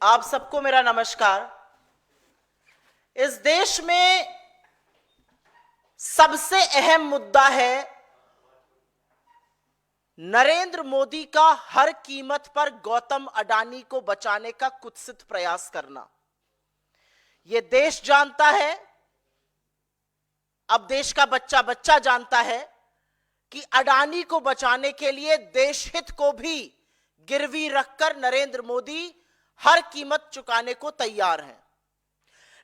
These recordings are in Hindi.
आप सबको मेरा नमस्कार। इस देश में सबसे अहम मुद्दा है नरेंद्र मोदी का हर कीमत पर गौतम अडानी को बचाने का कुत्सित प्रयास करना। यह देश जानता है, अब देश का बच्चा बच्चा जानता है कि अडानी को बचाने के लिए देश हित को भी गिरवी रखकर नरेंद्र मोदी हर कीमत चुकाने को तैयार हैं।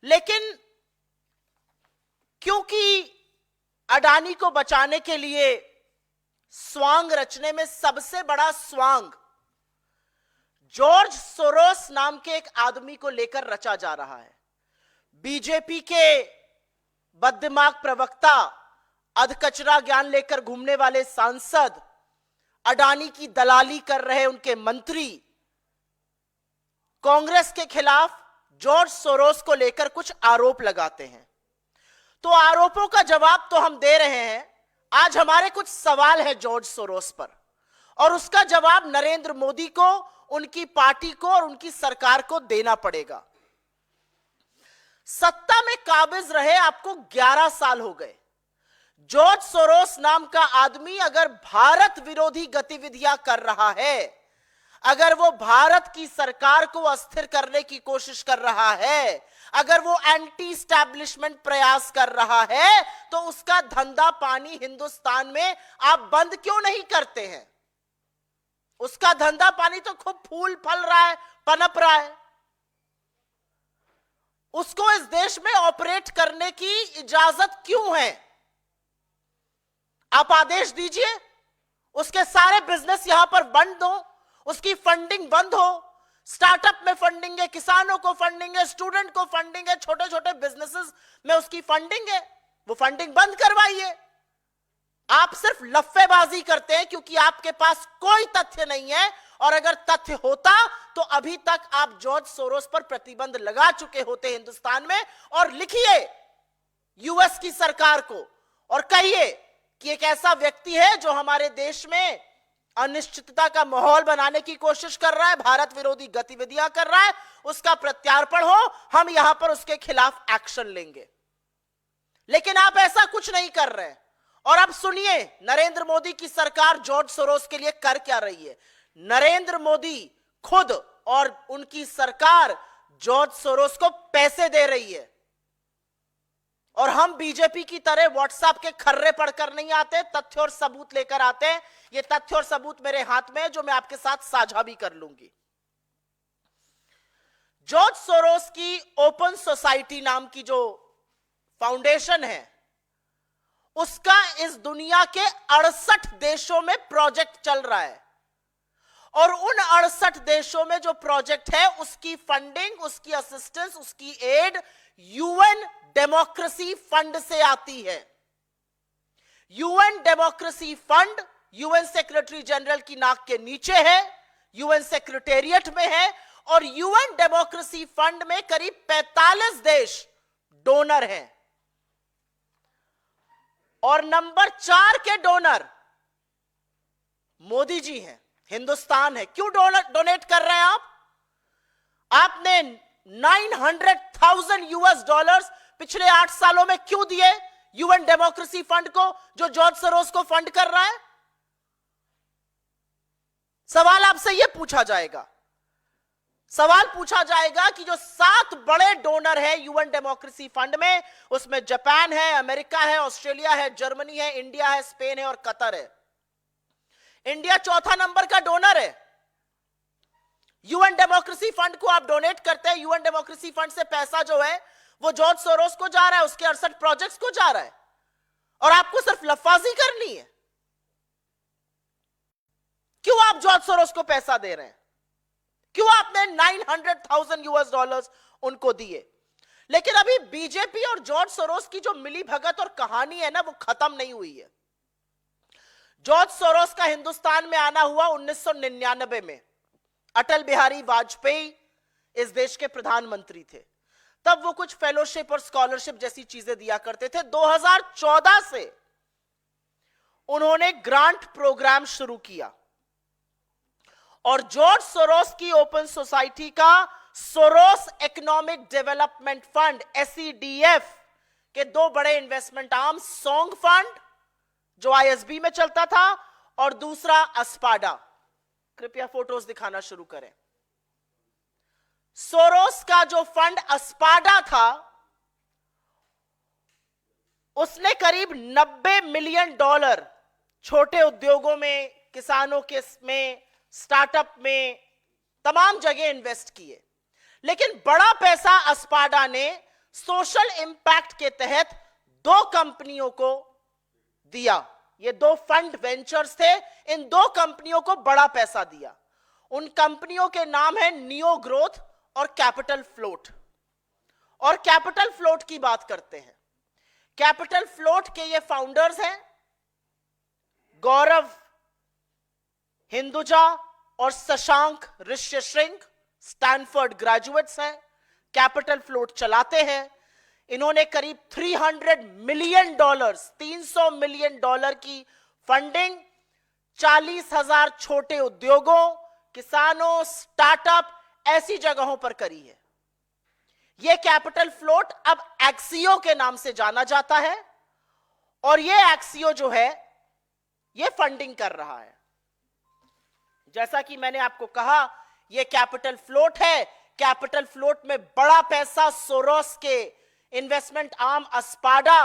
लेकिन क्योंकि अडानी को बचाने के लिए स्वांग रचने में सबसे बड़ा स्वांग जॉर्ज सोरोस नाम के एक आदमी को लेकर रचा जा रहा है। बीजेपी के बददिमाग प्रवक्ता, अधकचरा ज्ञान लेकर घूमने वाले सांसद, अडानी की दलाली कर रहे उनके मंत्री कांग्रेस के खिलाफ जॉर्ज सोरोस को लेकर कुछ आरोप लगाते हैं। तो आरोपों का जवाब तो हम दे रहे हैं। आज हमारे कुछ सवाल है जॉर्ज सोरोस पर, और उसका जवाब नरेंद्र मोदी को, उनकी पार्टी को और उनकी सरकार को देना पड़ेगा। सत्ता में काबिज रहे आपको 11 साल हो गए। जॉर्ज सोरोस नाम का आदमी अगर भारत विरोधी गतिविधियां कर रहा है, अगर वो भारत की सरकार को अस्थिर करने की कोशिश कर रहा है, अगर वो एंटी एस्टैब्लिशमेंट प्रयास कर रहा है, तो उसका धंधा पानी हिंदुस्तान में आप बंद क्यों नहीं करते हैं? उसका धंधा पानी तो खूब फूल फल रहा है, पनप रहा है। उसको इस देश में ऑपरेट करने की इजाजत क्यों है? आप आदेश दीजिए, उसके सारे बिजनेस यहां पर बंद दो, उसकी फंडिंग बंद हो। स्टार्टअप में फंडिंग है, किसानों को फंडिंग है, स्टूडेंट को फंडिंग है, छोटे छोटे बिजनेसेस में उसकी फंडिंग है, वो फंडिंग बंद करवाइए। आप सिर्फ लफ्फेबाजी करते हैं क्योंकि आपके पास कोई तथ्य नहीं है, और अगर तथ्य होता तो अभी तक आप जॉर्ज सोरोस पर प्रतिबंध लगा चुके होते हिंदुस्तान में। और लिखिए यूएस की सरकार को और कहिए कि एक ऐसा व्यक्ति है जो हमारे देश में अनिश्चितता का माहौल बनाने की कोशिश कर रहा है, भारत विरोधी गतिविधियां कर रहा है, उसका प्रत्यार्पण हो, हम यहां पर उसके खिलाफ एक्शन लेंगे। लेकिन आप ऐसा कुछ नहीं कर रहे। और अब सुनिए नरेंद्र मोदी की सरकार जॉर्ज सोरोस के लिए कर क्या रही है। नरेंद्र मोदी खुद और उनकी सरकार जॉर्ज सोरोस को पैसे दे रही है। और हम बीजेपी की तरह व्हाट्सएप के खर्रे पढ़कर नहीं आते, तथ्य और सबूत लेकर आते हैं। ये तथ्य और सबूत मेरे हाथ में है जो मैं आपके साथ साझा भी कर लूंगी। जॉर्ज सोरोस की ओपन सोसाइटी नाम की जो फाउंडेशन है, उसका इस दुनिया के 68 देशों में प्रोजेक्ट चल रहा है। और उन 68 देशों में जो प्रोजेक्ट है उसकी फंडिंग, उसकी असिस्टेंस, उसकी एड यूएन डेमोक्रेसी फंड से आती है। UN democracy fund UN secretary general की नाक के नीचे है, यूएन सेक्रेटेरिएट में है, और यूएन डेमोक्रेसी फंड में करीब 45 देश डोनर हैं। और नंबर 4 के डोनर मोदी जी हैं, हिंदुस्तान है। क्यों डोनेट कर रहे हैं आप? आपने 900,000 यूएस डॉलर्स पिछले 8 सालों में क्यों दिए यूएन डेमोक्रेसी फंड को, जो जॉर्ज सोरोस को फंड कर रहा है? सवाल आपसे यह पूछा जाएगा। सवाल पूछा जाएगा कि जो 7 बड़े डोनर है यूएन डेमोक्रेसी फंड में, उसमें जापान है, अमेरिका है, ऑस्ट्रेलिया है, जर्मनी है, इंडिया है, स्पेन है और कतर है। इंडिया चौथा नंबर का डोनर है। यूएन डेमोक्रेसी फंड को आप डोनेट करते हैं। यूएन डेमोक्रेसी फंड से पैसा जो है वो जॉर्ज सोरोस को जा रहा है, उसके 68 प्रोजेक्ट्स को जा रहा है, और आपको सिर्फ लफ्फाजी करनी है। क्यों आप जॉर्ज सोरोस को पैसा दे रहे हैं? क्यों आपने 900,000 यूएस डॉलर्स उनको दिए? लेकिन अभी बीजेपी और जॉर्ज सोरोस की जो मिली भगत और कहानी है ना, वो खत्म नहीं हुई है। जॉर्ज सोरोस का हिंदुस्तान में आना हुआ 1999 में। अटल बिहारी वाजपेयी इस देश के प्रधानमंत्री थे। तब वो कुछ फेलोशिप और स्कॉलरशिप जैसी चीजें दिया करते थे। 2014 से उन्होंने ग्रांट प्रोग्राम शुरू किया और जॉर्ज सोरोस की ओपन सोसाइटी का Soros economic development fund SEDF के दो बड़े इन्वेस्टमेंट आर्म, सोंग फंड जो ISB में चलता था और दूसरा अस्पाडा। कृपया फोटोज दिखाना शुरू करें। सोरोस का जो फंड अस्पाडा था उसने करीब $90 मिलियन छोटे उद्योगों में, किसानों के में, स्टार्टअप में, तमाम जगह इन्वेस्ट किए। लेकिन बड़ा पैसा अस्पाडा ने सोशल इंपैक्ट के तहत दो कंपनियों को दिया। ये दो फंड वेंचर्स थे, इन दो कंपनियों को बड़ा पैसा दिया। उन कंपनियों के नाम है नियो ग्रोथ और कैपिटल फ्लोट। और कैपिटल फ्लोट की बात करते हैं। कैपिटल फ्लोट के ये फाउंडर्स हैं गौरव हिंदुजा और शशांक ऋष्यशृंग, स्टैनफोर्ड ग्रेजुएट्स हैं, कैपिटल फ्लोट चलाते हैं। इन्होंने करीब $300 मिलियन, $300 मिलियन की फंडिंग 40,000 छोटे उद्योगों, किसानों, स्टार्टअप ऐसी जगहों पर करी है। यह कैपिटल फ्लोट अब एक्सियो के नाम से जाना जाता है और यह एक्सियो जो है यह फंडिंग कर रहा है। जैसा कि मैंने आपको कहा, यह कैपिटल फ्लोट है। कैपिटल फ्लोट में बड़ा पैसा सोरोस के इन्वेस्टमेंट आर्म अस्पाडा,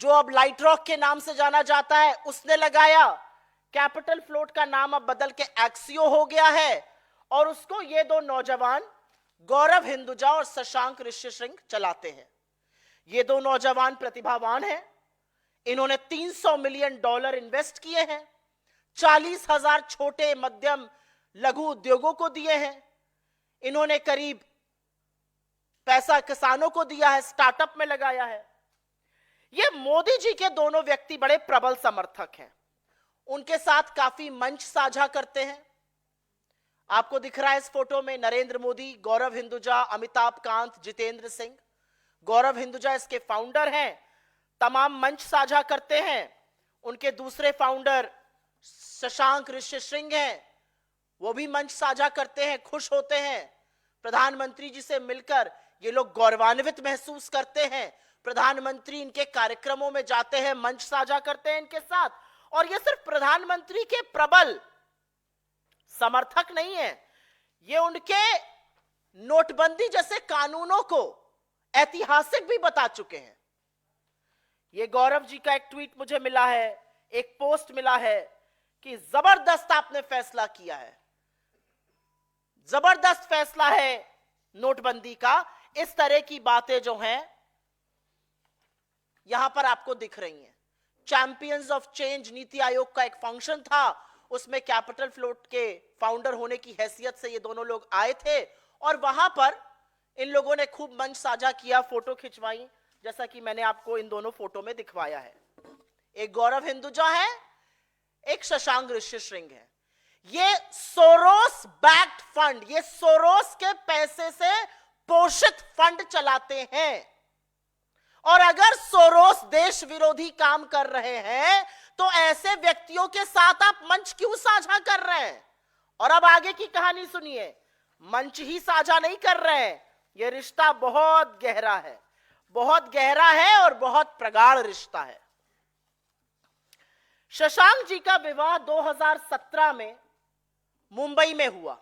जो अब लाइट रॉक के नाम से जाना जाता है, उसने लगाया। कैपिटल फ्लोट का नाम अब बदल के एक्सियो हो गया है और उसको ये दो नौजवान गौरव हिंदुजा और शशांक ऋष्यशृंग चलाते हैं। ये दो नौजवान प्रतिभावान हैं। इन्होंने $300 मिलियन इन्वेस्ट किए हैं, 40,000 छोटे मध्यम लघु उद्योगों को दिए हैं। इन्होंने करीब पैसा किसानों को दिया है, स्टार्टअप में लगाया है। ये मोदी जी के दोनों व्यक्ति बड़े प्रबल समर्थक हैं। उनके साथ काफी मंच साझा करते हैं। आपको दिख रहा है इस फोटो में नरेंद्र मोदी, गौरव हिंदुजा, अमिताभ कांत, जितेंद्र सिंह। गौरव हिंदुजा इसके फाउंडर हैं, तमाम मंच साझा करते हैं। उनके दूसरे फाउंडर शशांक ऋष्यशृंग हैं, वो भी मंच साझा करते हैं, खुश होते हैं। प्रधानमंत्री जी से मिलकर ये लोग गौरवान्वित महसूस करते हैं। प्रधानमंत्री इनके कार्यक्रमों में जाते हैं, मंच साझा करते हैं इनके साथ। और ये सिर्फ प्रधानमंत्री के प्रबल समर्थक नहीं है, ये उनके नोटबंदी जैसे कानूनों को ऐतिहासिक भी बता चुके हैं। ये गौरव जी का एक ट्वीट मुझे मिला है, एक पोस्ट मिला है कि जबरदस्त आपने फैसला किया है, जबरदस्त फैसला है नोटबंदी का। इस तरह की बातें जो हैं यहां पर आपको दिख रही हैं। Champions of change NITI Aayog का एक फंक्शन था, उसमें कैपिटल फ्लोट के फाउंडर होने की हैसियत से ये दोनों लोग आए थे और वहां पर इन लोगों ने खूब मंच साझा किया, फोटो खिंचवाई, जैसा कि मैंने आपको इन दोनों फोटो में दिखवाया है। एक गौरव हिंदुजा है, एक शशांक ऋष्यशृंग है। ये सोरोस बैक्ड फंड, ये सोरोस के पैसे से पोषित फंड चलाते हैं। और अगर सोरोस देश विरोधी काम कर रहे हैं तो ऐसे व्यक्तियों के साथ आप मंच क्यों साझा कर रहे हैं? और अब आगे की कहानी सुनिए। मंच ही साझा नहीं कर रहे हैं, यह रिश्ता बहुत गहरा है, बहुत गहरा है और बहुत प्रगाढ़ रिश्ता है। शशांक जी का विवाह 2017 में मुंबई में हुआ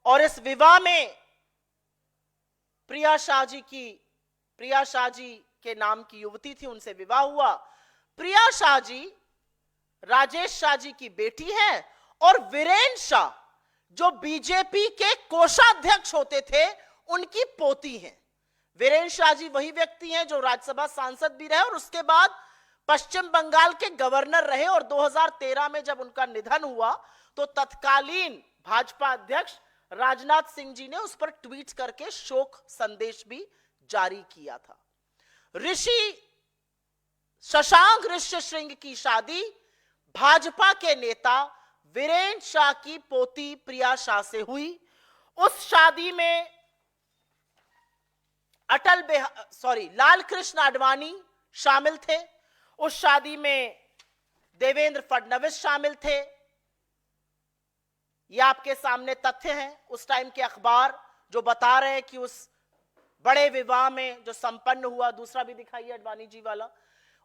और इस विवाह में प्रिया शाह जी के नाम की युवती थी, उनसे विवाह हुआ। प्रिया शाह जी राजेश शाह जी की बेटी है और वीरेंद्र शाह जो बीजेपी के कोषाध्यक्ष होते थे उनकी पोती हैं। वीरेंद्र शाह जी वही व्यक्ति हैं जो राज्यसभा सांसद भी रहे और उसके बाद पश्चिम बंगाल के गवर्नर रहे और 2013 में जब उनका निधन हुआ तो तत्कालीन भाजपा अध्यक्ष राजनाथ सिंह जी ने उस पर ट्वीट करके शोक संदेश भी जारी किया था। शशांक ऋष्यशृंग की शादी भाजपा के नेता वीरेंद्र शाह की पोती प्रिया शाह से हुई। उस शादी में लाल कृष्ण आडवाणी शामिल थे। उस शादी में देवेंद्र फडणवीस शामिल थे। ये आपके सामने तथ्य हैं, उस टाइम के अखबार जो बता रहे हैं कि उस बड़े विवाह में जो संपन्न हुआ, दूसरा भी दिखाइए अडवाणी जी वाला,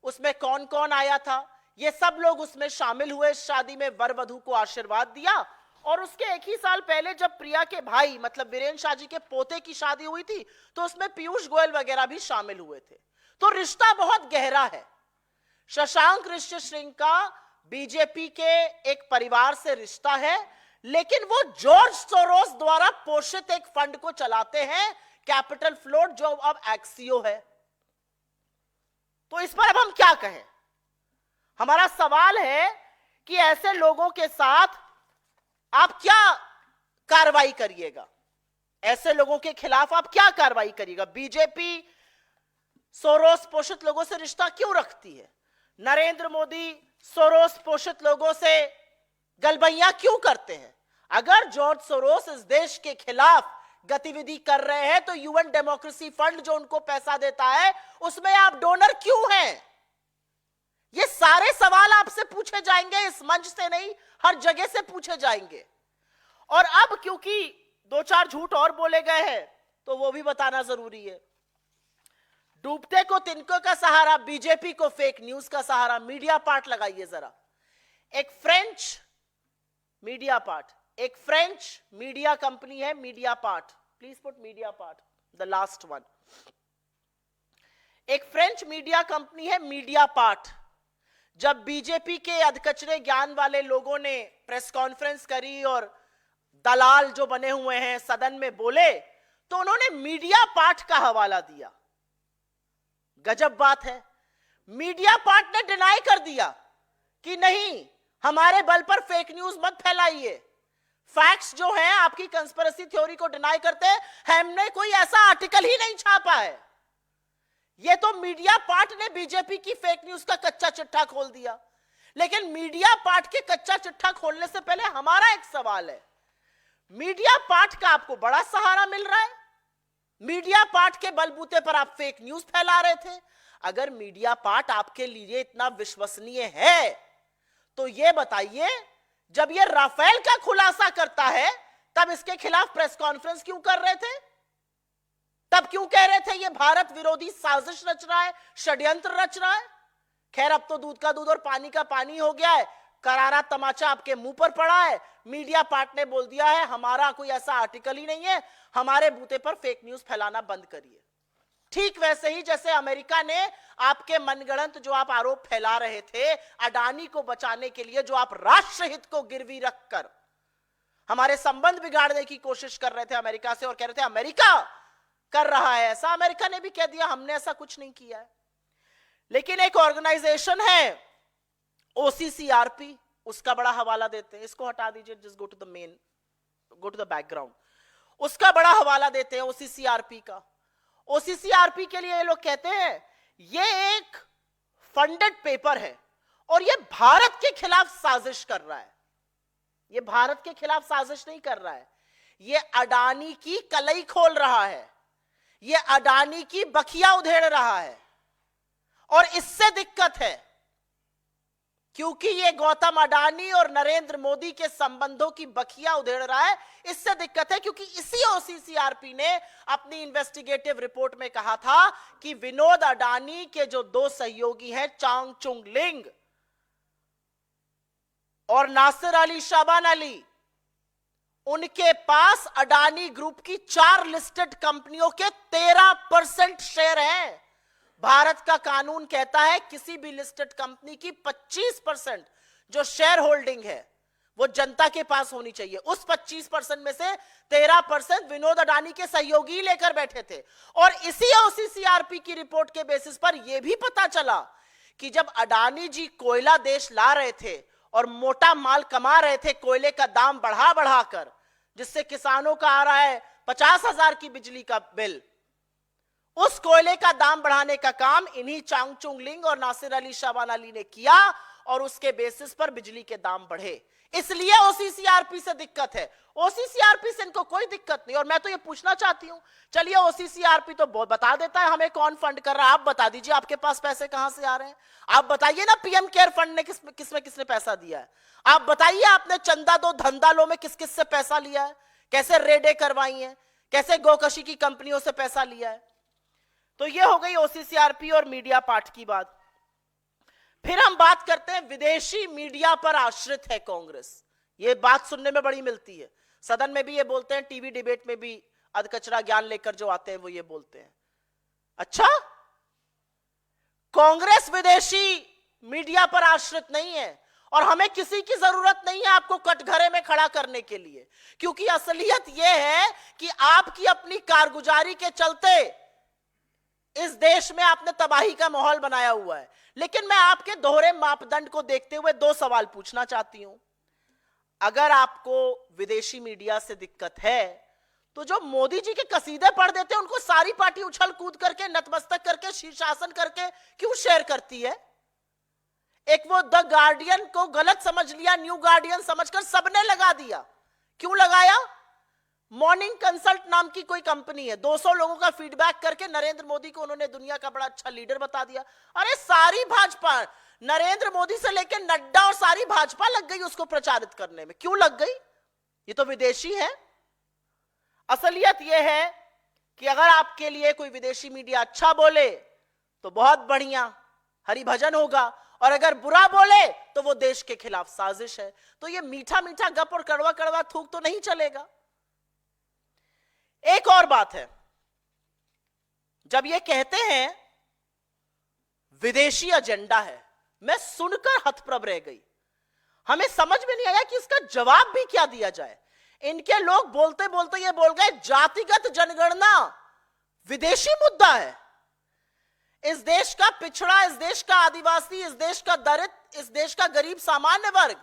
उसमें कौन कौन आया था, ये सब लोग उसमें शामिल हुए। शादी में वर वधू को आशीर्वाद दिया। और उसके एक ही साल पहले जब प्रिया के भाई मतलब वीरेंद्र शाह जी के पोते की शादी हुई थी, तो उसमें पीयूष गोयल वगैरह भी शामिल हुए थे। तो रिश्ता बहुत गहरा है। शशांक ऋषिशृंग का बीजेपी के एक परिवार से रिश्ता है, लेकिन वो जॉर्ज सोरोस द्वारा पोषित एक फंड को चलाते हैं, कैपिटल फ्लोट, जो अब एक्सियो है। तो इस पर अब हम क्या कहें? हमारा सवाल है कि ऐसे लोगों के साथ आप क्या कार्रवाई करिएगा? ऐसे लोगों के खिलाफ आप क्या कार्रवाई करिएगा? बीजेपी सोरोस पोषित लोगों से रिश्ता क्यों रखती है? नरेंद्र मोदी सोरोस पोषित लोगों से गलबैया क्यों करते हैं? अगर जॉर्ज सोरोस इस देश के खिलाफ गतिविधि कर रहे हैं, तो यूएन डेमोक्रेसी फंड जो उनको पैसा देता है, उसमें आप डोनर क्यों हैं? ये सारे सवाल आपसे पूछे जाएंगे, इस मंच से नहीं, हर जगह से पूछे जाएंगे। और अब क्योंकि दो चार झूठ और बोले गए हैं, तो वो भी बताना जरूरी है। डूबते को तिनकों का सहारा, बीजेपी को फेक न्यूज का सहारा। मीडिया पार्ट लगाइए जरा। एक फ्रेंच मीडिया कंपनी है, media part. Please put media part, the last one. एक फ्रेंच मीडिया कंपनी है मीडिया पार्ट। जब बीजेपी के अधकचरे ज्ञान वाले लोगों ने प्रेस कॉन्फ्रेंस करी और दलाल जो बने हुए हैं सदन में बोले, तो उन्होंने मीडिया पार्ट का हवाला दिया। गजब बात है। मीडिया पार्ट ने डिनाई कर दिया कि नहीं, हमारे बल पर फेक न्यूज मत फैलाइए। फैक्ट्स जो हैं आपकी कंस्पिरेसी थ्योरी को डिनाई करते हैं, हमने कोई ऐसा आर्टिकल ही नहीं छापा है। ये तो मीडिया पार्ट ने बीजेपी की फेक न्यूज का कच्चा चिट्ठा खोल दिया। लेकिन मीडिया पार्ट के कच्चा चिट्ठा खोलने से पहले हमारा एक सवाल है, मीडिया पार्ट का आपको बड़ा सहारा मिल रहा है, मीडिया पार्ट के बलबूते पर आप फेक न्यूज फैला रहे थे। अगर मीडिया पार्ट आपके लिए इतना विश्वसनीय है, तो यह बताइए, जब यह राफेल का खुलासा करता है, तब इसके खिलाफ प्रेस कॉन्फ्रेंस क्यों कर रहे थे? तब क्यों कह रहे थे यह भारत विरोधी साजिश रच रहा है, षड्यंत्र रच रहा है? खैर, अब तो दूध का दूध और पानी का पानी हो गया है, करारा तमाचा आपके मुंह पर पड़ा है। मीडिया पार्ट ने बोल दिया है, हमारा कोई ऐसा आर्टिकल ही नहीं है, हमारे बूते पर फेक न्यूज फैलाना बंद करिए। ठीक वैसे ही जैसे अमेरिका ने आपके मनगढ़ंत जो आप आरोप फैला रहे थे अडानी को बचाने के लिए, जो आप राष्ट्रहित को गिरवी रखकर हमारे संबंध बिगाड़ने की कोशिश कर रहे थे अमेरिका से, और कह रहे थे अमेरिका कर रहा है ऐसा, अमेरिका ने भी कह दिया हमने ऐसा कुछ नहीं किया है। लेकिन एक ऑर्गेनाइजेशन है OCCRP, उसका बड़ा हवाला देते हैं। इसको हटा दीजिए, just go to the background. उसका बड़ा हवाला देते हैं OCCRP का। OCCRP के लिए ये लोग कहते हैं ये एक फंडेड पेपर है और ये भारत के खिलाफ साजिश कर रहा है। ये भारत के खिलाफ साजिश नहीं कर रहा है, ये अडानी की कलई खोल रहा है, ये अडानी की बखिया उधेड़ रहा है। और इससे दिक्कत है क्योंकि ये गौतम अडानी और नरेंद्र मोदी के संबंधों की बखिया उधेड़ रहा है। इससे दिक्कत है क्योंकि इसी OCCRP ने अपनी इन्वेस्टिगेटिव रिपोर्ट में कहा था कि विनोद अडानी के जो दो सहयोगी हैं, चांग चुंग लिंग और नासिर अली शाबान अली, उनके पास अडानी ग्रुप की 4 लिस्टेड कंपनियों के 13% शेयर हैं। भारत का कानून कहता है किसी भी लिस्टेड कंपनी की 25% जो शेयर होल्डिंग है वो जनता के पास होनी चाहिए। उस 25% में से 13% विनोद अडानी के सहयोगी लेकर बैठे थे। और इसी OCCRP की रिपोर्ट के बेसिस पर यह भी पता चला कि जब अडानी जी कोयला देश ला रहे थे और मोटा माल कमा रहे थे कोयले का दाम बढ़ा बढ़ाकर, जिससे किसानों का आ रहा है 50,000 की बिजली का बिल, उस कोयले का दाम बढ़ाने का काम इन्हीं चांग चुंग लिंग और नासिर अली शाबान अली ने किया और उसके बेसिस पर बिजली के दाम बढ़े। इसलिए ओसीसीआरपी से दिक्कत है। ओसीसीआरपी से इनको कोई दिक्कत नहीं। और मैं तो ये पूछना चाहती हूं, चलिए ओसीसीआरपी तो बता देता है हमें कौन फंड कर रहा है, आप बता दीजिए आपके पास पैसे कहां से आ रहे हैं। आप बताइए ना पीएम केयर फंड ने किसने पैसा दिया है। आप बताइए आपने चंदा दो धंधा लो में किस किस से पैसा लिया है, कैसे रेडें करवाई हैं, कैसे गोकशी की कंपनियों से पैसा लिया है। तो ये हो गई ओसीसीआरपी और मीडिया पार्ट की बात। फिर हम बात करते हैं विदेशी मीडिया पर आश्रित है कांग्रेस। ये बात सुनने में बड़ी मिलती है, सदन में भी ये बोलते हैं, टीवी डिबेट में भी अधकचरा ज्ञान लेकर जो आते हैं वो ये बोलते हैं। अच्छा, कांग्रेस विदेशी मीडिया पर आश्रित नहीं है और हमें किसी की जरूरत नहीं है आपको कटघरे में खड़ा करने के लिए, क्योंकि असलियत यह है कि आपकी अपनी कारगुजारी के चलते इस देश में आपने तबाही का माहौल बनाया हुआ है। लेकिन मैं आपके दोहरे मापदंड को देखते हुए दो सवाल पूछना चाहती हूं। अगर आपको विदेशी मीडिया से दिक्कत है तो जो मोदी जी के कसीदे पढ़ देते हैं उनको सारी पार्टी उछल कूद करके, नतमस्तक करके, शीर्षासन करके क्यों शेयर करती है। एक वो द गार्डियन को गलत समझ लिया, न्यू गार्डियन समझकर सबने लगा दिया। क्यों लगाया? मॉर्निंग कंसल्ट नाम की कोई कंपनी है, 200 लोगों का फीडबैक करके नरेंद्र मोदी को उन्होंने दुनिया का बड़ा अच्छा लीडर बता दिया। अरे सारी भाजपा, नरेंद्र मोदी से लेकर नड्डा और सारी भाजपा लग गई उसको प्रचारित करने में। क्यों लग गई? ये तो विदेशी है। असलियत यह है कि अगर आपके लिए कोई विदेशी मीडिया अच्छा बोले तो बहुत बढ़िया, हरिभजन होगा, और अगर बुरा बोले तो वो देश के खिलाफ साजिश है। तो ये मीठा मीठा गप और कड़वा कड़वा थूक तो नहीं चलेगा। एक और बात है, जब ये कहते हैं विदेशी एजेंडा है, मैं सुनकर हतप्रभ रह गई। हमें समझ में नहीं आया कि इसका जवाब भी क्या दिया जाए। इनके लोग बोलते बोलते ये बोल गए जातिगत जनगणना विदेशी मुद्दा है। इस देश का पिछड़ा, इस देश का आदिवासी, इस देश का दलित, इस देश का गरीब सामान्य वर्ग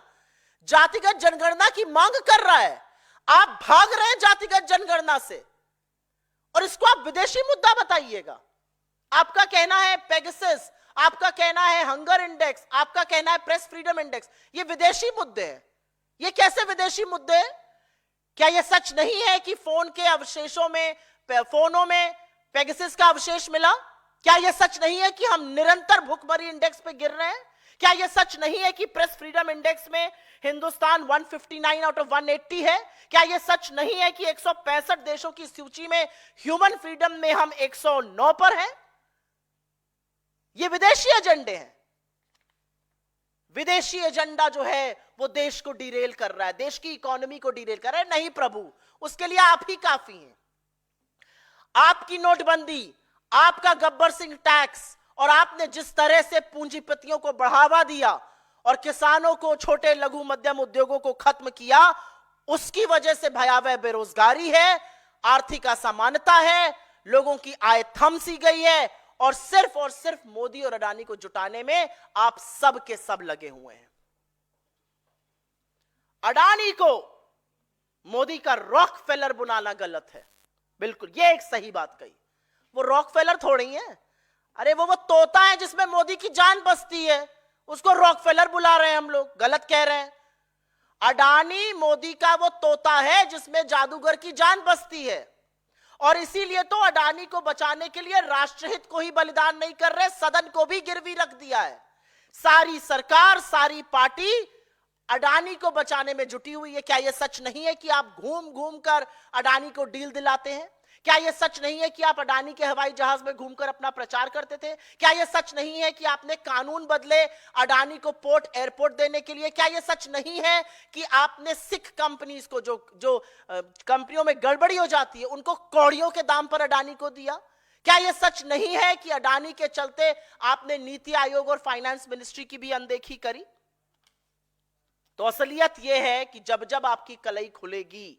जातिगत जनगणना की मांग कर रहा है। आप भाग रहे हैं जातिगत जनगणना से और इसको आप विदेशी मुद्दा बताइएगा। आपका कहना है पेगासस, आपका कहना है हंगर इंडेक्स, आपका कहना है प्रेस फ्रीडम इंडेक्स, ये विदेशी मुद्दे हैं। ये कैसे विदेशी मुद्दे हैं? क्या यह सच नहीं है कि फोन के अवशेषों में, फोनों में पेगासस का अवशेष मिला? क्या यह सच नहीं है कि हम निरंतर भुखमरी इंडेक्स पे गिर रहे हैं? क्या यह सच नहीं है कि प्रेस फ्रीडम इंडेक्स में हिंदुस्तान 159 आउट ऑफ 180 है? क्या यह सच नहीं है कि 165 देशों की सूची में ह्यूमन फ्रीडम में हम 109 पर हैं? ये विदेशी एजेंडे हैं। विदेशी एजेंडा जो है वो देश को डिरेल कर रहा है, देश की इकोनॉमी को डिरेल कर रहा है। नहीं प्रभु, उसके लिए आप ही काफी हैं। आपकी नोटबंदी, आपका गब्बर सिंह टैक्स और आपने जिस तरह से पूंजीपतियों को बढ़ावा दिया और किसानों को, छोटे लघु मध्यम उद्योगों को खत्म किया, उसकी वजह से भयावह बेरोजगारी है, आर्थिक असमानता है, लोगों की आय थम सी गई है और सिर्फ मोदी और अडानी को जुटाने में आप सब के सब लगे हुए हैं। अडानी को मोदी का रॉकफेलर बुलाना गलत है, बिल्कुल, ये एक सही बात कही। वो रॉकफेलर थोड़ी है, अरे वो तोता है जिसमें मोदी की जान बसती है, उसको रॉकफेलर बुला रहे हैं हम लोग, गलत कह रहे हैं। अडानी मोदी का वो तोता है जिसमें जादूगर की जान बसती है, और इसीलिए तो अडानी को बचाने के लिए राष्ट्रहित को ही बलिदान नहीं कर रहे, सदन को भी गिरवी रख दिया है। सारी सरकार, सारी पार्टी अडानी को बचाने में जुटी हुई है। क्या यह सच नहीं है कि आप घूम घूम कर अडानी को डील दिलाते हैं? क्या यह सच नहीं है कि आप अडानी के हवाई जहाज में घूमकर अपना प्रचार करते थे? क्या यह सच नहीं है कि आपने कानून बदले अडानी को पोर्ट, एयरपोर्ट देने के लिए? क्या यह सच नहीं है कि आपने सिख कंपनीज को, जो कंपनियों में गड़बड़ी हो जाती है, उनको कौड़ियों के दाम पर अडानी को दिया? क्या यह सच नहीं है कि अडानी के चलते आपने नीति आयोग और फाइनेंस मिनिस्ट्री की भी अनदेखी करी? तो असलियत यह है कि जब जब आपकी कलई खुलेगी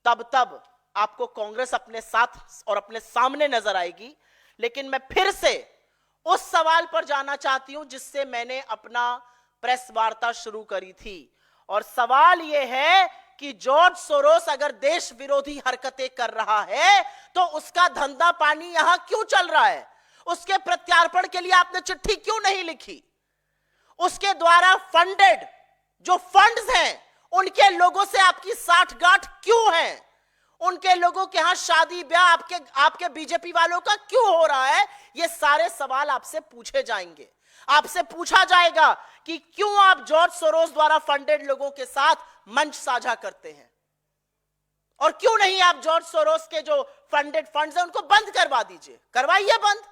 तब आपको कांग्रेस अपने साथ और अपने सामने नजर आएगी। लेकिन मैं फिर से उस सवाल पर जाना चाहती हूं जिससे मैंने अपना प्रेस वार्ता शुरू करी थी, और सवाल यह है कि जॉर्ज सोरोस अगर देश विरोधी हरकतें कर रहा है तो उसका धंधा पानी यहां क्यों चल रहा है? उसके प्रत्यार्पण के लिए आपने चिट्ठी क्यों नहीं लिखी? उसके द्वारा फंडेड जो फंड्स हैं उनके लोगों से आपकी साठगांठ क्यों है? उनके लोगों के यहां शादी ब्याह आपके बीजेपी वालों का क्यों हो रहा है? ये सारे सवाल आपसे पूछे जाएंगे। आपसे पूछा जाएगा कि क्यों आप जॉर्ज सोरोस द्वारा फंडेड लोगों के साथ मंच साझा करते हैं, और क्यों नहीं आप जॉर्ज सोरोस के जो फंडेड फंड्स हैं उनको बंद करवा दीजिए, करवाइए बंद।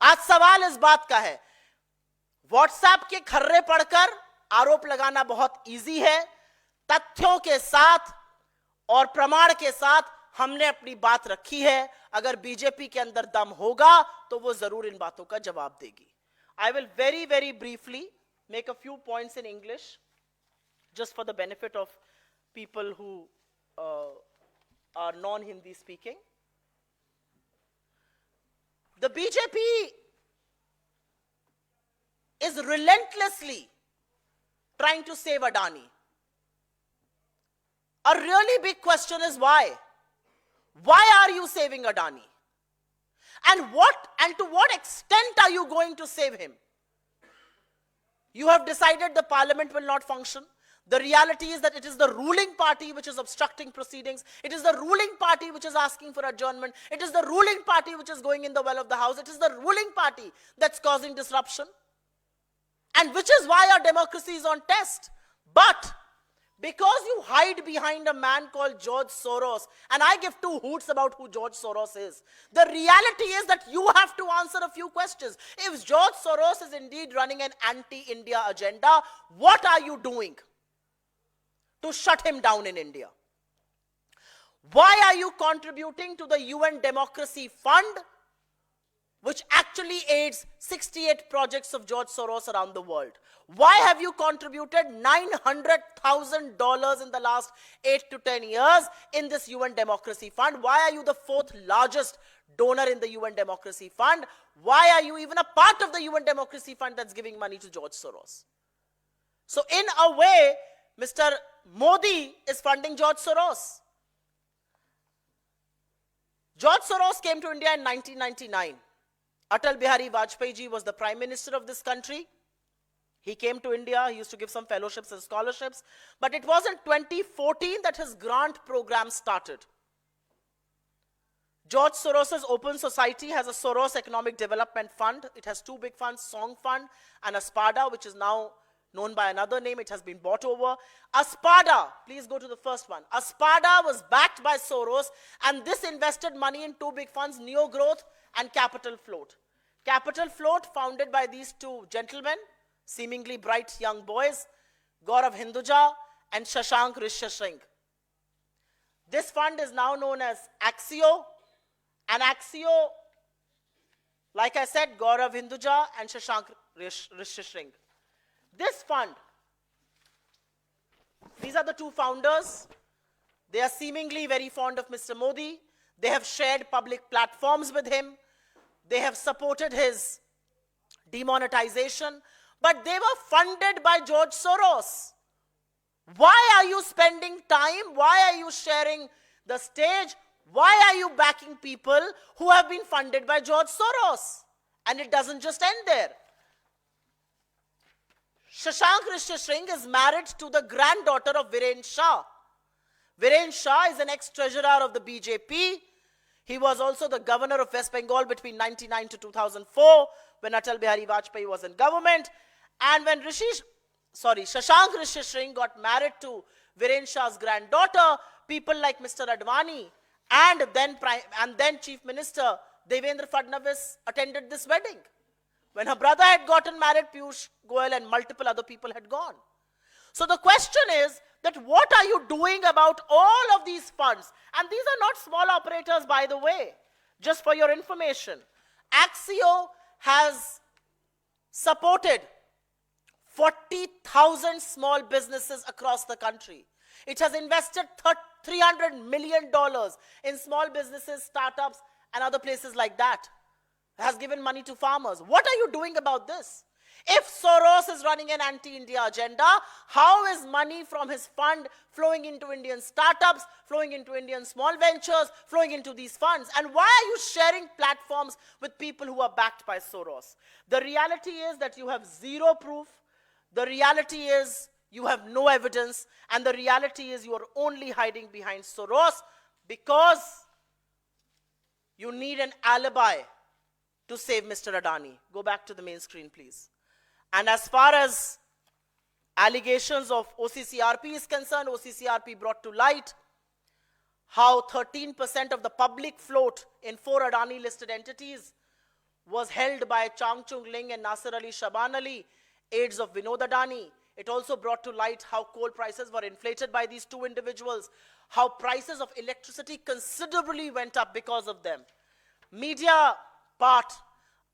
आज सवाल इस बात का है, व्हाट्सएप के खर्रे पढ़कर आरोप लगाना बहुत इजी है, तथ्यों के साथ और प्रमाण के साथ हमने अपनी बात रखी है। अगर बीजेपी के अंदर दम होगा तो वो जरूर इन बातों का जवाब देगी। I will very briefly make a few points in English just for the benefit of people who are non-Hindi speaking. The BJP is relentlessly trying to save Adani. A really big question is why? Why are you saving Adani? And to what extent are you going to save him? You have decided the parliament will not function. The reality is that it is the ruling party which is obstructing proceedings. It is the ruling party which is asking for adjournment. It is the ruling party which is going in the well of the house. It is the ruling party that's causing disruption. And which is why our democracy is on test. But because you hide behind a man called George Soros, and I give two hoots about who George Soros is, the reality is that you have to answer a few questions. If George Soros is indeed running an anti-India agenda, what are you doing to shut him down in India? Why are you contributing to the UN Democracy Fund, which actually aids 68 projects of George Soros around the world? Why have you contributed $900,000 in the last 8 to 10 years in this UN Democracy Fund? Why are you the fourth largest donor in the UN Democracy Fund? Why are you even a part of the UN Democracy Fund that's giving money to George Soros? So in a way, Mr. Modi is funding George Soros. George Soros came to India in 1999. Atal Bihari Vajpayee ji was the Prime Minister of this country. He came to India, he used to give some fellowships and scholarships, but it was in 2014 that his grant program started. George Soros' Open Society has a Soros Economic Development Fund. It has two big funds, Song Fund and Aspada, which is now known by another name. It has been bought over. Aspada, please go to the first one. Aspada was backed by Soros, and this invested money in two big funds, Neo Growth and Capital Float. Capital Float, founded by these two gentlemen, seemingly bright young boys, Gaurav Hinduja and Shashank Rishyasinghe. This fund is now known as Axio, and Axio, like I said, Gaurav Hinduja and Shashank Rishyasinghe. This fund, these are the two founders. They are seemingly very fond of Mr. Modi. They have shared public platforms with him. They have supported his demonetization, but they were funded by George Soros. Why are you spending time? Why are you sharing the stage? Why are you backing people who have been funded by George Soros? And it doesn't just end there. Shashank Rishyasinghe is married to the granddaughter of Viren Shah. Viren Shah is an ex-treasurer of the BJP. He was also the governor of West Bengal between 1999 to 2004 when Atal Bihari Vajpayee was in government. And when Shashank Rishyasinghe got married to Viren Shah's granddaughter, people like Mr. Advani and then Chief Minister Devendra Fadnavis attended this wedding. When her brother had gotten married, Piyush Goyal and multiple other people had gone. So the question is that what are you doing about all of these funds? And these are not small operators, by the way, just for your information. Axio has supported 40,000 small businesses across the country. It has invested $300 million in small businesses, startups, and other places like that. It has given money to farmers. What are you doing about this? If Soros is running an anti-India agenda, how is money from his fund flowing into Indian startups, flowing into Indian small ventures, flowing into these funds? And why are you sharing platforms with people who are backed by Soros? The reality is that you have zero proof. The reality is You have no evidence, and the reality is you are only hiding behind Soros because you need an alibi to save Mr. Adani. Go back to the main screen, please. And as far as allegations of OCCRP is concerned, OCCRP brought to light how 13% of the public float in 4 Adani listed entities was held by Chang Chung Ling and Nasir Ali Shaban Ali, aides of Vinod Adani. It also brought to light how coal prices were inflated by these 2 individuals, how prices of electricity considerably went up because of them. Media Part,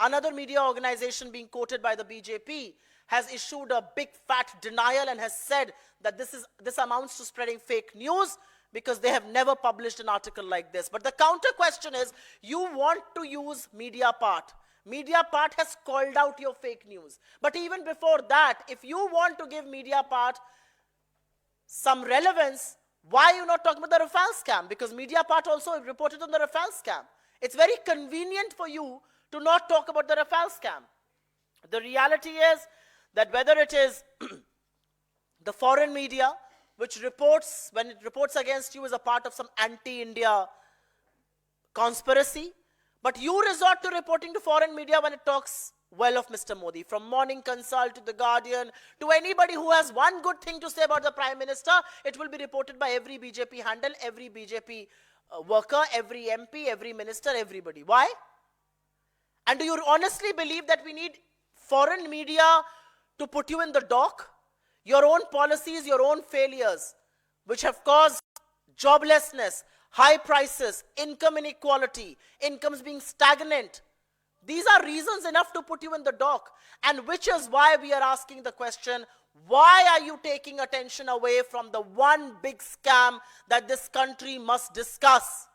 another media organization being quoted by the BJP, has issued a big fat denial and has said that this amounts to spreading fake news because they have never published an article like this. But the counter question is, you want to use Media Part. Media Part has called out your fake news. But even before that, if you want to give Media Part some relevance, why are you not talking about the Rafale scam? Because Media Part also reported on the Rafale scam. It's very convenient for you to not talk about the Rafale scam. The reality is that whether it is the foreign media, which reports, when it reports against you, is a part of some anti-India conspiracy, but you resort to reporting to foreign media when it talks well of Mr. Modi. From Morning Consult to The Guardian, to anybody who has one good thing to say about the Prime Minister, it will be reported by every BJP handle, every BJP worker, every MP, every minister, everybody. Why? And do you honestly believe that we need foreign media to put you in the dock? Your own policies, your own failures, which have caused joblessness, high prices, income inequality, incomes being stagnant. These are reasons enough to put you in the dock. And which is why we are asking the question, why are you taking attention away from the one big scam that this country must discuss,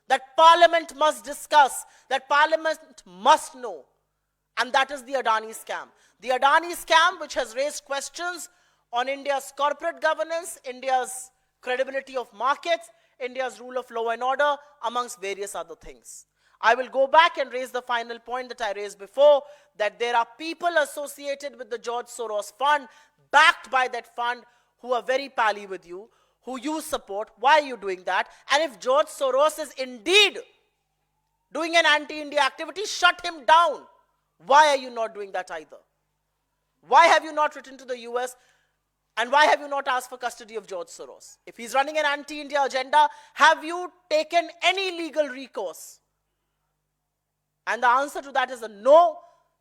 that Parliament must discuss, that Parliament must know? And that is the Adani scam. The Adani scam, which has raised questions on India's corporate governance, India's credibility of markets, India's rule of law and order, amongst various other things. I will go back and raise the final point that I raised before, that there are people associated with the George Soros Fund, backed by that fund, who are very pally with you, who you support. Why are you doing that? And if George Soros is indeed doing an anti-India activity, shut him down. Why are you not doing that either? Why have you not written to the US? And why have you not asked for custody of George Soros? If he's running an anti-India agenda, have you taken any legal recourse? And the answer to that is a no,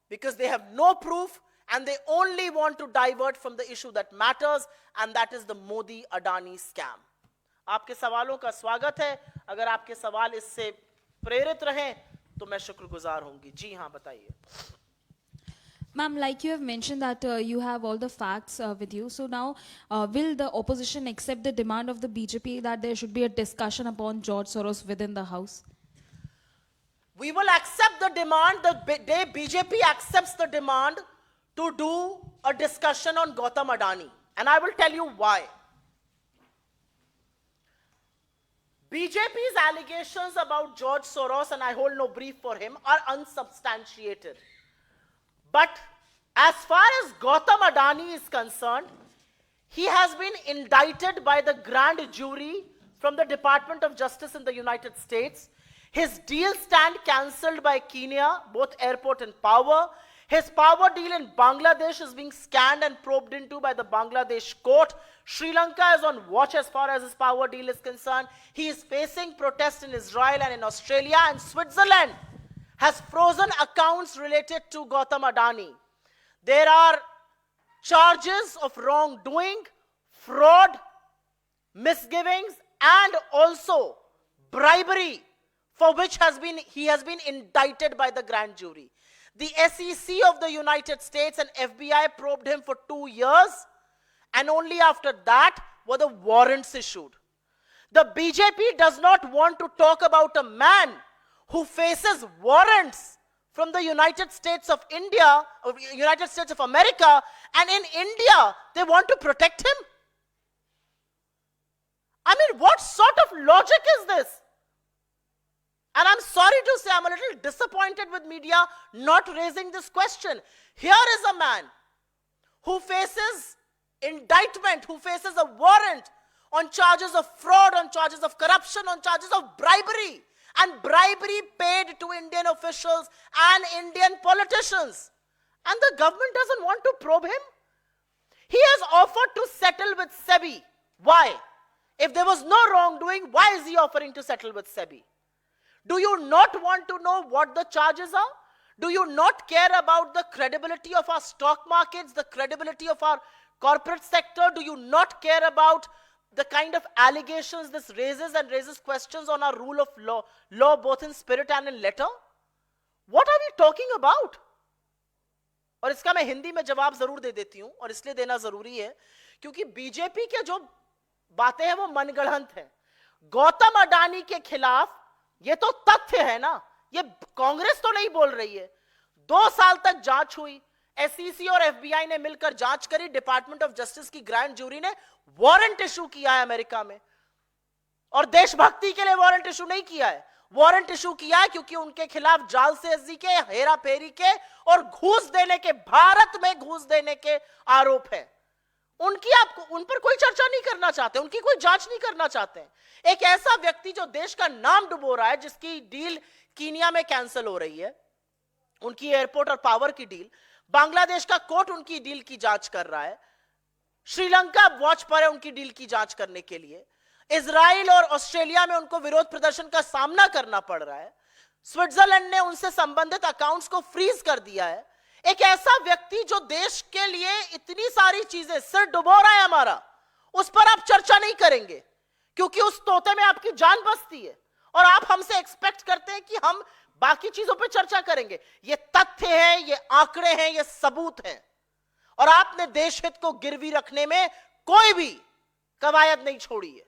because they have no proof and they only want to divert from the issue that matters, and that is the Modi-Adani scam. आपके सवालों का स्वागत है. अगर आपके सवाल इससे प्रेरित रहें तो मैं शुक्रगुजार होंगी. जी हाँ, बताइए. Ma'am, like you have mentioned that you have all the facts with you. So now, will the opposition accept the demand of the BJP that there should be a discussion upon George Soros within the House? We will accept the demand the day BJP accepts the demand to do a discussion on Gautam Adani. And I will tell you why. BJP's allegations about George Soros, and I hold no brief for him, are unsubstantiated. But as far as Gautam Adani is concerned, he has been indicted by the grand jury from the Department of Justice in the United States. His deal stand cancelled by Kenya, both airport and power. His power deal in Bangladesh is being scanned and probed into by the Bangladesh court. Sri Lanka is on watch as far as his power deal is concerned. He is facing protests in Israel and in Australia, and Switzerland has frozen accounts related to Gautam Adani. There are charges of wrongdoing, fraud, misgivings, and also bribery, for which he has been indicted by the grand jury. The SEC of the United States and FBI probed him for 2 years, and only after that were the warrants issued. The BJP does not want to talk about a man who faces warrants from the United States of India, or United States of America, and in India, they want to protect him? I mean, what sort of logic is this? And I'm sorry to say, I'm a little disappointed with media not raising this question. Here is a man who faces indictment, who faces a warrant on charges of fraud, on charges of corruption, on charges of bribery, and bribery paid to Indian officials and Indian politicians. And the government doesn't want to probe him. He has offered to settle with SEBI. Why? If there was no wrongdoing, why is he offering to settle with SEBI? Do you not want to know what the charges are? Do you not care about the credibility of our stock markets, the credibility of our corporate sector? Do you not care about the kind of allegations this raises and raises questions on our rule of law both in spirit and in letter? What are we talking about? और इसका मैं हिंदी में जवाब जरूर दे देती हूं, और इसलिए देना जरूरी है क्योंकि बीजेपी के जो बातें हैं वो मनगढ़ंत हैं। गौतम अडानी के खिलाफ ये तो तथ्य है ना, ये कांग्रेस तो नहीं बोल रही है। 2 साल तक जांच हुई, एसईसी और एफबीआई ने मिलकर जांच करी, डिपार्टमेंट ऑफ जस्टिस की ग्रैंड जूरी ने वारंट इशू किया है अमेरिका में, और देशभक्ति के लिए वारंट इशू नहीं किया है। वारंट इशू किया है क्योंकि उनके खिलाफ जालसाजी के, हेरा फेरी के और घूस देने के, भारत में घूस देने के आरोप है। उन पर कोई चर्चा नहीं करना चाहते, उनकी कोई जांच नहीं करना चाहते। एक ऐसा व्यक्ति जो देश का नाम डुबो रहा है, जिसकी डील कीनिया में कैंसिल हो रही है, उनकी एयरपोर्ट और पावर की डील, बांग्लादेश का कोर्ट उनकी डील की जांच कर रहा है, श्रीलंका वॉच पर है उनकी डील की जांच करने के लिए, इजराइल और ऑस्ट्रेलिया में उनको विरोध प्रदर्शन का सामना करना पड़ रहा है, स्विट्जरलैंड ने उनसे संबंधित अकाउंट्स को फ्रीज कर दिया है। एक ऐसा व्यक्ति जो देश के लिए इतनी सारी चीजें, सिर डुबो रहा है हमारा, उस पर आप चर्चा नहीं करेंगे क्योंकि उस तोते में आपकी जान बसती है, और आप हमसे एक्सपेक्ट करते हैं कि हम बाकी चीजों पर चर्चा करेंगे। ये तथ्य है, ये आंकड़े हैं, ये सबूत हैं, और आपने देश हित को गिरवी रखने में कोई भी कवायद नहीं छोड़ी है।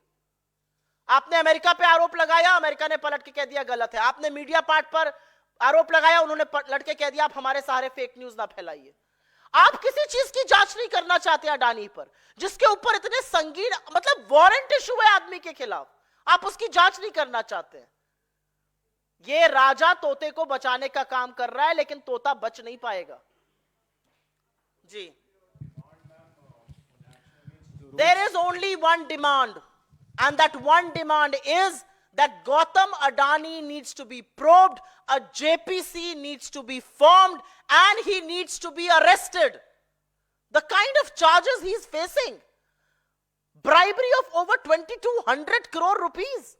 आपने अमेरिका पे आरोप लगाया, अमेरिका ने पलट के कह दिया गलत है। आपने मीडिया पार्ट पर आरोप लगाया, उन्होंने पलट के कह दिया आप हमारे सहारे फेक न्यूज ना फैलाइए। आप किसी चीज की जांच नहीं करना चाहते अडानी पर, जिसके ऊपर इतने संगीन, मतलब वारंट इशू है आदमी के खिलाफ, आप उसकी जांच नहीं करना चाहते हैं। ये राजा तोते को बचाने का काम कर रहा है, लेकिन तोता बच नहीं पाएगा जी। There is only one demand, and that one demand is that Gautam Adani needs to be probed, a JPC needs to be formed, and he needs to be arrested. The kind of charges he is facing, bribery of over 2200 crore rupees,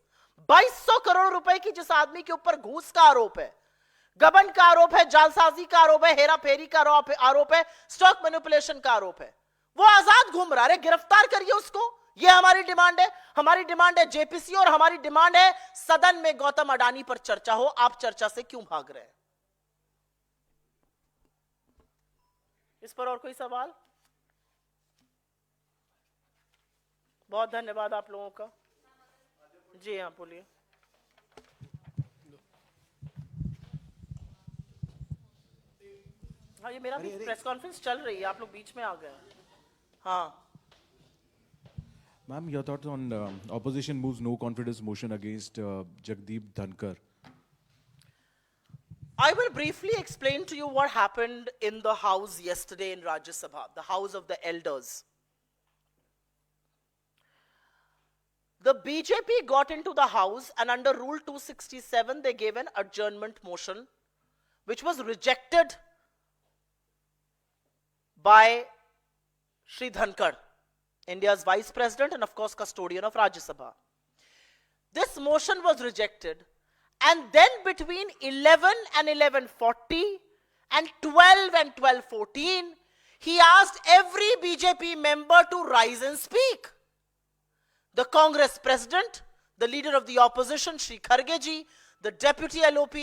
2200 crore रुपए की जिस आदमी के ऊपर घूस का आरोप है, गबन का आरोप है, जालसाजी का आरोप है, हेरा फेरी का आरोप है, स्टॉक मैनिपुलेशन का आरोप है, वो आजाद घूम रहा है। गिरफ्तार करिए उसको। ये हमारी डिमांड है, हमारी डिमांड है जेपीसी, और हमारी डिमांड है सदन में गौतम अडानी पर चर्चा हो। आप चर्चा से क्यों भाग रहे हैं? इस पर और कोई सवाल? बहुत धन्यवाद आप लोगों का। जी हाँ, बोलिए। हाँ, ये मेरा भी प्रेस कॉन्फ्रेंस चल रही है, आप लोग बीच में आ गए। हाँ Ma'am, your thoughts on opposition moves no confidence motion against Jagdeep Dhankar. I will briefly explain to you what happened in the house yesterday in Rajya Sabha, the house of the elders. The BJP got into the house, and under Rule 267 they gave an adjournment motion which was rejected by Shri Dhankar, India's Vice President and of course custodian of Rajya Sabha. This motion was rejected, and then between 11 and 11:40 and 12 and 12:14, he asked every BJP member to rise and speak. The Congress President, the leader of the opposition, Shri Kharge ji, the Deputy LOP,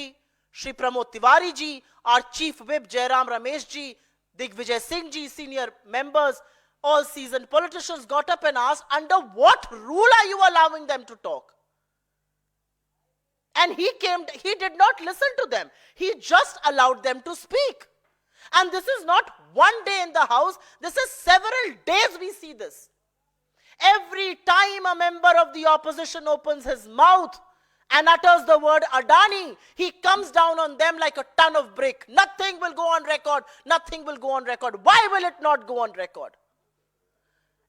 Shri Pramod Tiwari ji, our Chief Whip, Jairam Ramesh ji, Digvijay Singh ji, senior members, all seasoned politicians got up and asked, under what rule are you allowing them to talk? And he did not listen to them. He just allowed them to speak. And this is not one day in the house, this is several days we see this. Every time a member of the opposition opens his mouth and utters the word Adani, he comes down on them like a ton of brick. Nothing will go on record. Nothing will go on record. Why will it not go on record?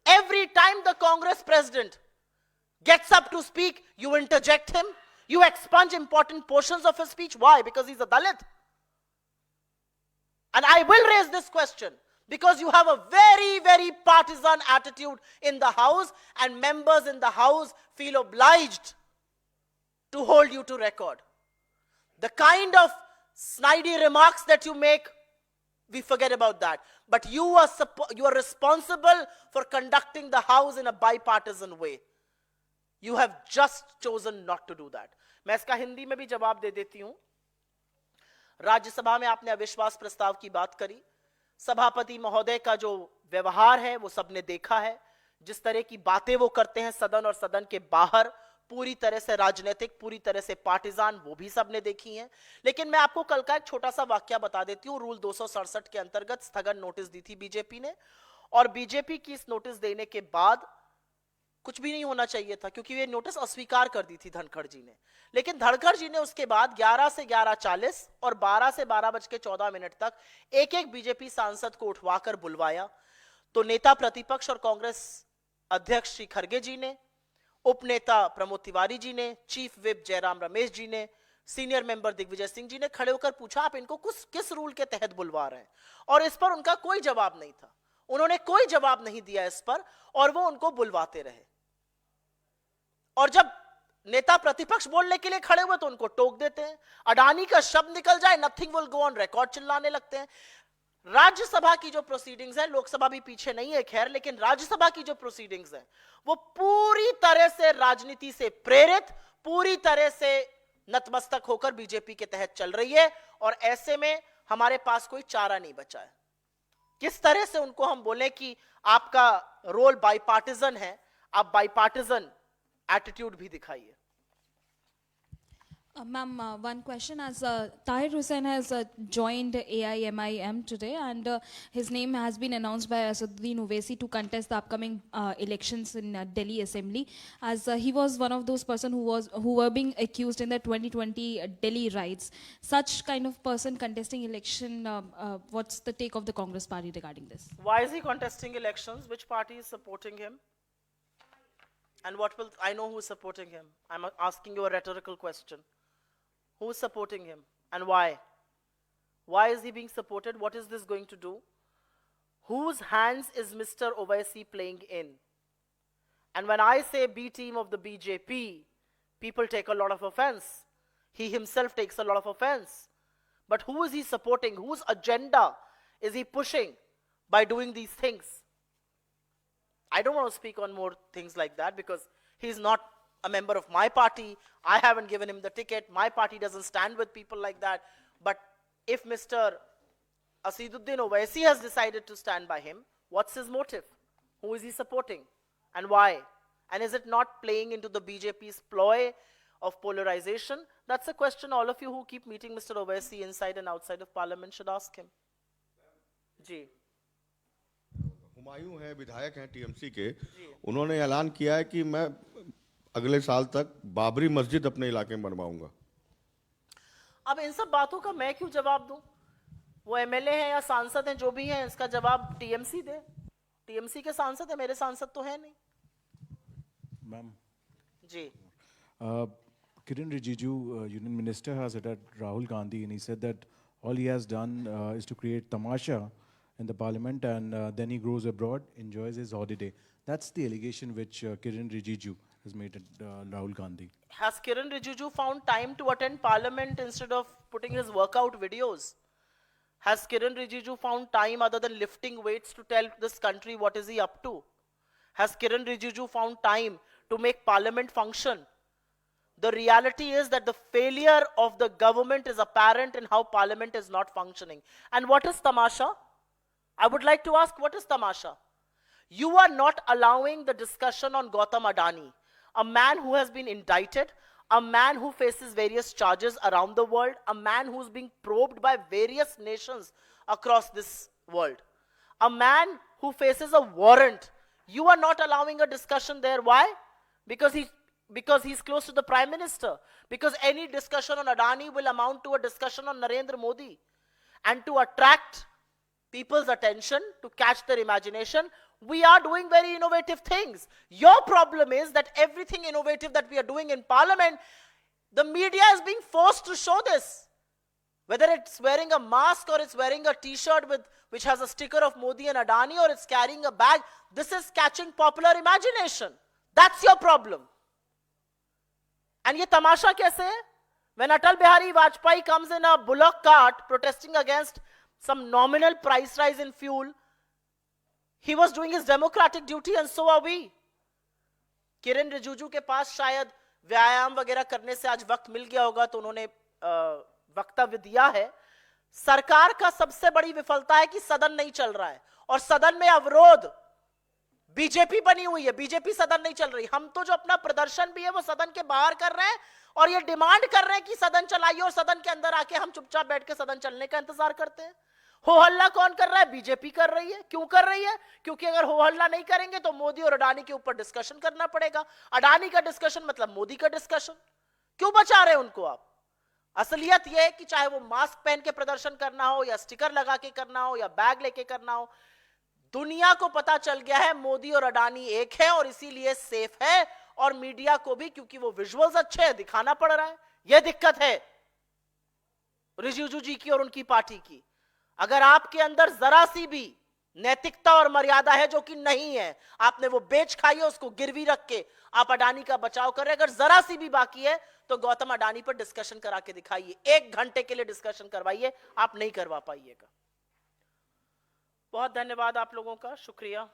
Every time the Congress president gets up to speak, you interject him, you expunge important portions of his speech. Why? Because he's a Dalit. And I will raise this question because you have a very, very partisan attitude in the House, and members in the House feel obliged to hold you to record. The kind of snidey remarks that you make, we forget about that. But you are responsible for conducting the House in a bipartisan way. You have just chosen not to do that. मैं इसका हिंदी में भी जवाब दे देती हूं. राज्यसभा में आपने अविश्वास प्रस्ताव की बात करी. सभापति महोदय का जो व्यवहार है वो सबने देखा है. जिस तरह की बातें वो करते हैं सदन और सदन के बाहर, पूरी तरह से राजनीतिक, पूरी तरह से पार्टिजान, वो भी सबने देखी हैं. लेकिन मैं आपको कल का एक छोटा सा वाक्य बता देती हूं. रूल 267 के अंतर्गत स्थगन नोटिस दी थी बीजेपी ने, और बीजेपी की इस नोटिस देने के बाद कुछ भी नहीं होना चाहिए था, क्योंकि ये नोटिस अस्वीकार कर दी थी धनखड़ जी ने. लेकिन धनखड़ जी ने उसके बाद 11 से 11:40 और 12 से 12:14 तक एक एक बीजेपी सांसद को उठवाकर बुलवाया. तो नेता प्रतिपक्ष और कांग्रेस अध्यक्ष श्री खरगे जी ने, उपनेता प्रमोद तिवारी जी ने, चीफ विप जयराम रमेश जी ने, सीनियर मेंबर दिग्विजय सिंह जी ने खड़े होकर पूछा आप इनको किस रूल के तहत बुलवा रहे हैं, और इस पर उनका कोई जवाब नहीं था. उन्होंने कोई जवाब नहीं दिया इस पर, और वो उनको बुलवाते रहे. और जब नेता प्रतिपक्ष बोलने के लिए खड़े हुए तो उनको टोक देते हैं. अडानी का शब्द निकल जाए, nothing will go on record चिल्लाने लगते हैं. राज्यसभा की जो प्रोसीडिंग्स है, लोकसभा भी पीछे नहीं है खैर, लेकिन राज्यसभा की जो प्रोसीडिंग्स है वो पूरी तरह से राजनीति से प्रेरित, पूरी तरह से नतमस्तक होकर बीजेपी के तहत चल रही है. और ऐसे में हमारे पास कोई चारा नहीं बचा है. किस तरह से उनको हम बोले कि आपका रोल बाइपार्टिजन है, आप बाइपार्टिजन एटीट्यूड भी दिखाइए. Ma'am, one question. As Tahir Hussain has joined AIMIM today, and his name has been announced by Asaduddin Owaisi to contest the upcoming elections in Delhi Assembly, as he was one of those person who were being accused in the 2020 Delhi riots. Such kind of person contesting election, what's the take of the Congress party regarding this? Why is he contesting elections? Which party is supporting him? And what will I know who is supporting him? I'm asking you a rhetorical question. Who is supporting him and why? Why is he being supported? What is this going to do? Whose hands is Mr. Owaisi playing in? And when I say B team of the BJP, people take a lot of offense. He himself takes a lot of offense. But who is he supporting? Whose agenda is he pushing by doing these things? I don't want to speak on more things like that because he's not a member of my party. I haven't given him the ticket. My party doesn't stand with people like that. But if Mr. Asaduddin Owaisi has decided to stand by him, what's his motive? Who is he supporting? And why? And is it not playing into the BJP's ploy of polarization? That's a question all of you who keep meeting Mr. Owaisi inside and outside of parliament should ask him. जी. हुमायूं हैं, विधायक हैं टीएमसी के. उन्होंने ऐलान किया है कि मैं अगले साल तक बाबरी मस्जिद अपने इलाके में बनवाऊंगा. अब इन सब बातों का मैं क्यों जवाब दूं? वो एमएलए हैं या सांसद हैं, जो भी हैं, इसका जवाब टीएमसी दे. टीएमसी के सांसद है, मेरे सांसद तो है नहीं. Ma'am. Ji. Kiran Rijiju, Union Minister, has attacked Rahul Gandhi, and he said that all he has done is to create tamasha in the parliament, and then he goes abroad, enjoys his holiday. That's the allegation which Kiran Rijiju has made at Rahul Gandhi. Has Kiran Rijiju found time to attend parliament instead of putting his workout videos? Has Kiran Rijiju found time other than lifting weights to tell this country what is he up to? Has Kiran Rijiju found time to make parliament function? The reality is that the failure of the government is apparent in how parliament is not functioning. And what is tamasha? I would like to ask, what is tamasha? You are not allowing the discussion on Gautam Adani, a man who has been indicted, a man who faces various charges around the world, a man who's being probed by various nations across this world, a man who faces a warrant. You are not allowing a discussion there. Why? Because he's close to the Prime Minister. Because any discussion on Adani will amount to a discussion on Narendra Modi. And to attract people's attention, to catch their imagination, We are doing very innovative things. Your problem is that everything innovative that we are doing in parliament, the media is being forced to show this. Whether it's wearing a mask or it's wearing a t-shirt which has a sticker of Modi and Adani, or it's carrying a bag, this is catching popular imagination. That's your problem. And ye tamasha kaise hai? When Atal Bihari Vajpayee comes in a bullock cart protesting against some nominal price rise in fuel, he was doing his democratic duty, and so are we. Kiren Rijiju के पास शायद व्यायाम वगैरह करने से आज वक्त मिल गया होगा, तो उन्होंने वक्तव्य दिया है। सरकार का सबसे बड़ी विफलता है कि सदन नहीं चल रहा है, और सदन में अवरोध बीजेपी बनी हुई है। बीजेपी सदन नहीं चल रही। हम तो जो अपना प्रदर्शन भी है वो सदन के बाहर कर रहे हैं, और ये डिमांड कर रहे हैं कि सदन चलाइए, और सदन के अंदर आके हम चुपचाप बैठ के सदन चलने का इंतजार करते हैं। हो हल्ला कौन कर रहा है? बीजेपी कर रही है। क्यों कर रही है? क्योंकि अगर हो हल्ला नहीं करेंगे तो मोदी और अडानी के ऊपर डिस्कशन करना पड़ेगा। अडानी का डिस्कशन मतलब मोदी का डिस्कशन। क्यों बचा रहे हैं उनको आप? असलियत यह है कि चाहे वो मास्क पहन के प्रदर्शन करना हो, या स्टिकर लगा के करना हो, या बैग लेके करना हो, दुनिया को पता चल गया है मोदी और अडानी एक है, और इसीलिए सेफ है। और मीडिया को भी, क्योंकि वो विजुअल्स अच्छे हैं, दिखाना पड़ रहा है। यह दिक्कत है रिजिजू जी की और उनकी पार्टी की। अगर आपके अंदर जरा सी भी नैतिकता और मर्यादा है, जो कि नहीं है, आपने वो बेच खाई है, उसको गिरवी रख के आप अडानी का बचाव कर रहे हैं। अगर जरा सी भी बाकी है तो गौतम अडानी पर डिस्कशन करा के दिखाइए। 1 घंटे के लिए डिस्कशन करवाइए, आप नहीं करवा पाइएगा। बहुत धन्यवाद आप लोगों का, शुक्रिया।